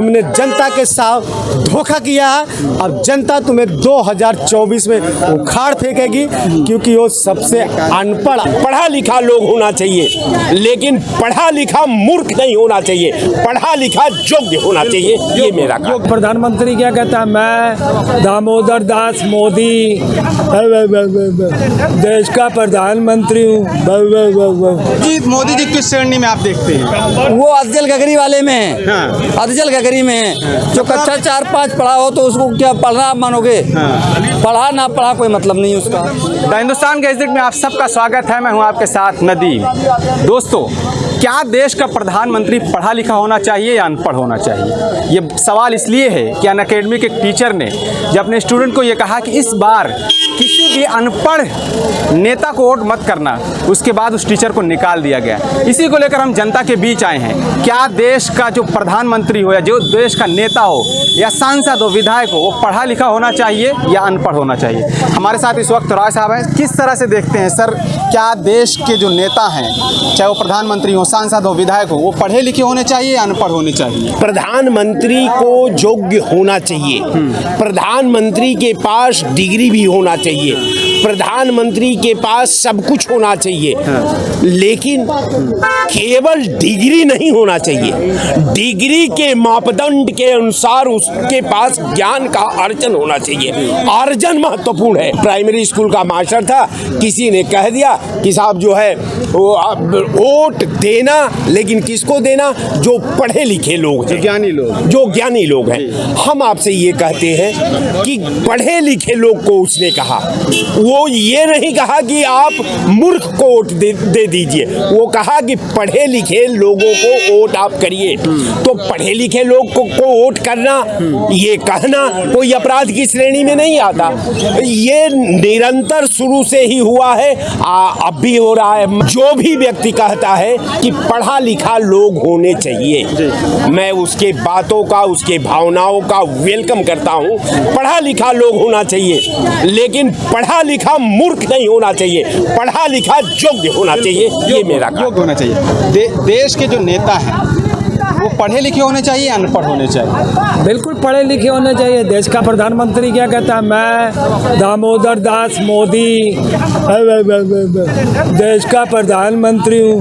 तुमने जनता के साथ धोखा किया है। अब जनता तुम्हें 2024 में उखाड़ फेंकेगी, क्योंकि वो सबसे अनपढ़ पढ़ा लिखा लोग होना चाहिए, लेकिन पढ़ा लिखा मूर्ख नहीं होना चाहिए, पढ़ा लिखा योग्य होना चाहिए। ये मेरा काम। प्रधानमंत्री क्या कहता है, मैं दामोदर दास मोदी देश का प्रधानमंत्री हूँ। जी मोदी जी किस श्रेणी में आप देखते हैं? वो अफजल गगरी वाले में है। हाँ। अफजल गगरी में है, जो कक्षा 4-5 पढ़ा हो तो उसको क्या पढ़ना आप मानोगे? हाँ। पढ़ा ना पढ़ा कोई मतलब नहीं उसका। द हिंदुस्तान गैजेट में आप सबका स्वागत है। मैं हूं आपके साथ नदीम। दोस्तों, क्या देश का प्रधानमंत्री पढ़ा लिखा होना चाहिए या अनपढ़ होना चाहिए? ये सवाल इसलिए है कि अनअकैडमी के एक टीचर ने जब अपने स्टूडेंट को ये कहा कि इस बार किसी भी अनपढ़ नेता को वोट मत करना, उसके बाद उस टीचर को निकाल दिया गया। इसी को लेकर हम जनता के बीच आए हैं। क्या देश का जो प्रधानमंत्री हो या जो देश का नेता हो या सांसद हो, विधायक हो, वो पढ़ा लिखा होना चाहिए या अनपढ़ होना चाहिए? हमारे साथ इस वक्त राय साहब हैं। किस तरह से देखते हैं सर, क्या देश के जो नेता हैं, चाहे वो प्रधानमंत्री हो, सांसद हो, विधायक हो, वो पढ़े लिखे होने चाहिए या अनपढ़ होने चाहिए? प्रधानमंत्री को योग्य होना चाहिए, प्रधानमंत्री के पास डिग्री भी होना चाहिए, प्रधानमंत्री के पास सब कुछ होना चाहिए, लेकिन केवल डिग्री नहीं होना चाहिए। डिग्री के मापदंड के अनुसार उसके पास ज्ञान का अर्जन होना चाहिए। अर्जन महत्वपूर्ण है। प्राइमरी स्कूल का मास्टर था, किसी ने कह दिया कि साहब जो है वो वोट देना, लेकिन किसको देना? जो पढ़े लिखे लोग हैं, जो ज्ञानी लोग हैं। हम आपसे ये कहते हैं कि पढ़े लिखे लोग को उसने कहा, वो ये नहीं कहा कि आप मूर्ख को वोट दे दीजिए, वो कहा कि पढ़े लिखे लोगों को वोट आप करिए। तो पढ़े लिखे लोग को वोट करना, ये कहना कोई अपराध की श्रेणी में नहीं आता। ये निरंतर शुरू से ही हुआ है, अब भी हो रहा है। जो भी व्यक्ति कहता है कि पढ़ा लिखा लोग होने चाहिए, मैं उसके बातों का, उसके भावनाओं का वेलकम करता हूँ। पढ़ा लिखा लोग होना चाहिए, लेकिन पढ़ा लिखा मूर्ख नहीं होना चाहिए, पढ़ा लिखा योग्य होना चाहिए। ये मेरा काम। योग्य होना चाहिए। देश के जो नेता हैं वो पढ़े लिखे होने चाहिए या अनपढ़ होने चाहिए? बिल्कुल पढ़े लिखे होने चाहिए। देश का प्रधानमंत्री क्या कहता है, मैं दामोदर दास मोदी देश का प्रधानमंत्री हूँ।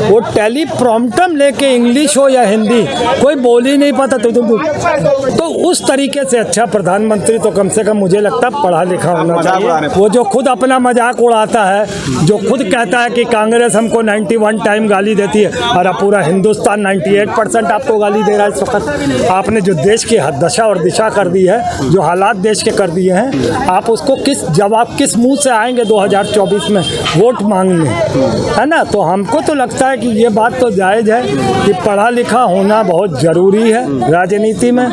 वो टेलीप्रॉम्प्टर लेके इंग्लिश हो या हिंदी कोई बोल ही नहीं पाता। तो उस तरीके से अच्छा प्रधानमंत्री तो कम से कम मुझे लगता है पढ़ा लिखा होना चाहिए। वो जो खुद अपना मजाक उड़ाता है, जो खुद कहता है कि कांग्रेस हमको 91 टाइम गाली देती है, और पूरा हिंदुस्तान 98% आपको गाली दे रहा है इस वक्त। आपने जो देश की दशा और दिशा कर दी है, जो हालात देश के कर दिए हैं, आप उसको किस मुंह से आएंगे 2024 में वोट मांगने, है ना? तो हमको तो लगता है कि ये बात तो जायज़ है कि पढ़ा लिखा होना बहुत ज़रूरी है राजनीति में।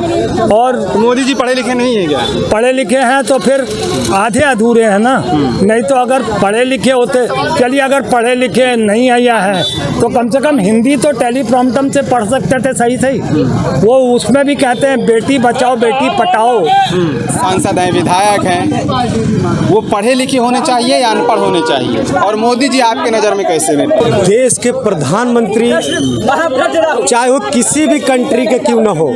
और मोदी जी पढ़े लिखे नहीं है क्या? पढ़े लिखे हैं तो फिर आधे अधूरे हैं ना। नहीं तो अगर पढ़े लिखे होते, चलिए अगर पढ़े लिखे नहीं आया है तो कम से कम हिंदी तो टेलीप्रॉम्प्टर से पढ़ सकते थे सही सही। वो उसमें भी कहते हैं बेटी बचाओ बेटी पढ़ाओ। सांसद हैं, विधायक हैं, वो पढ़े लिखे होने चाहिए या अनपढ़ होने चाहिए? और मोदी जी आपके नज़र में कैसे हैं? देश के प्रधानमंत्री चाहे वो किसी भी कंट्री के क्यों ना हो,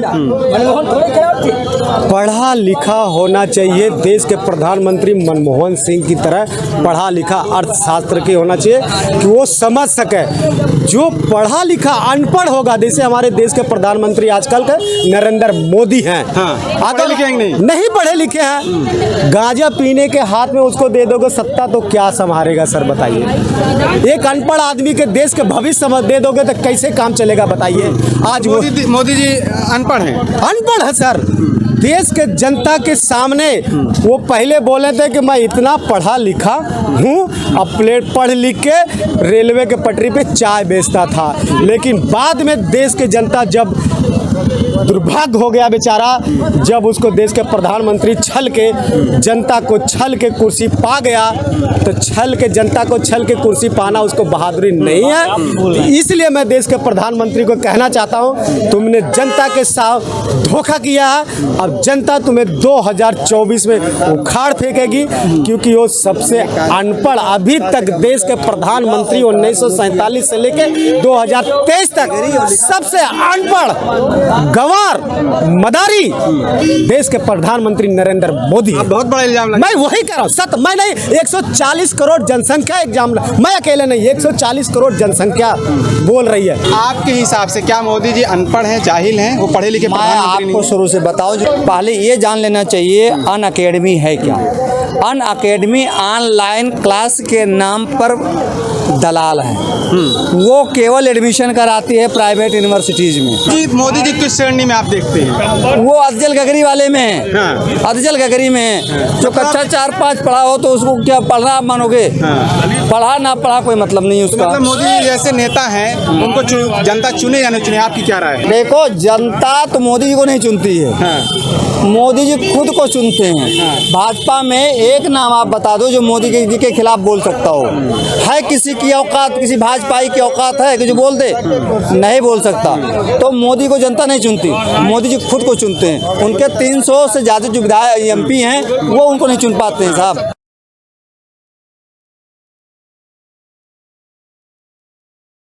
पढ़ा लिखा होना चाहिए। देश के प्रधानमंत्री मनमोहन सिंह की तरह पढ़ा लिखा अर्थशास्त्र के होना चाहिए कि वो समझ सके। जो पढ़ा लिखा अनपढ़ होगा, जैसे हमारे देश के प्रधानमंत्री आजकल के नरेंद्र मोदी हैं, पढ़े लिखे नहीं पढ़े लिखे हैं। गांजा पीने के हाथ में उसको दे दोगे सत्ता तो क्या संभालेगा सर बताइए? एक अनपढ़ आदमी के देश के भविष्य दे दोगे तो कैसे काम चलेगा बताइए? आज मोदी जी अनपढ़ हैं? अनपढ़ है सर। देश के जनता के सामने वो पहले बोले थे कि मैं इतना पढ़ा लिखा हूँ, अब प्लेट पढ़ लिख के रेलवे के पटरी पे चाय बेचता था। लेकिन बाद में देश के जनता जब दुर्भाग्य हो गया बेचारा, जब उसको देश के प्रधानमंत्री छल के जनता को छल के कुर्सी पा गया, तो छल के जनता को छल के कुर्सी पाना उसको बहादुरी नहीं है। इसलिए मैं देश के प्रधानमंत्री को कहना चाहता हूं, तुमने जनता के साथ धोखा किया है। अब जनता तुम्हें 2024 में उखाड़ फेंकेगी, क्योंकि वो सबसे अनपढ़, अभी तक देश के प्रधानमंत्री 1947 से लेकर 2023 तक सबसे अनपढ़ गंवार मदारी देश के प्रधानमंत्री नरेंद्र मोदी है। बहुत बड़ा इल्जाम लगा। मैं वही कह रहा हूँ, सत मैं नहीं, 140 करोड़ जनसंख्या एग्जाम, मैं अकेले नहीं, 140 करोड़ जनसंख्या बोल रही है। आपके हिसाब से क्या मोदी जी अनपढ़ हैं, जाहिल हैं, वो पढ़े लिखे मैं प्रधानमंत्री नहीं आपको शुरू से बताऊं, जो पहले ये जान लेना चाहिए अन अकेडमी है क्या। अन अकेडमी ऑनलाइन क्लास के नाम पर दलाल है। वो केवल एडमिशन कराती है प्राइवेट यूनिवर्सिटीज में। जी मोदी जी किस श्रेणी में आप देखते हैं? वो अफजल गगरी वाले में है। हाँ। अफजल गगरी में है। जो कक्षा 4-5 पढ़ा हो तो उसको क्या पढ़ना आप मानोगे? पढ़ा ना पढ़ा कोई मतलब नहीं उसका। मतलब मोदी जी जैसे नेता हैं उनको जनता चुने या नहीं चुने, आपकी क्या राय है? देखो, जनता तो मोदी जी को नहीं चुनती है, मोदी जी खुद को चुनते हैं। भाजपा में एक नाम आप बता दो जो मोदी जी के खिलाफ बोल सकता हो। है किसी की औकात, किसी भाजपाई की औकात है कि जो बोल दे? नहीं बोल सकता। तो मोदी को जनता नहीं चुनती, मोदी जी खुद को चुनते हैं। उनके 300 से ज़्यादा जो विधायक MP हैं वो उनको नहीं चुन पाते हैं साहब।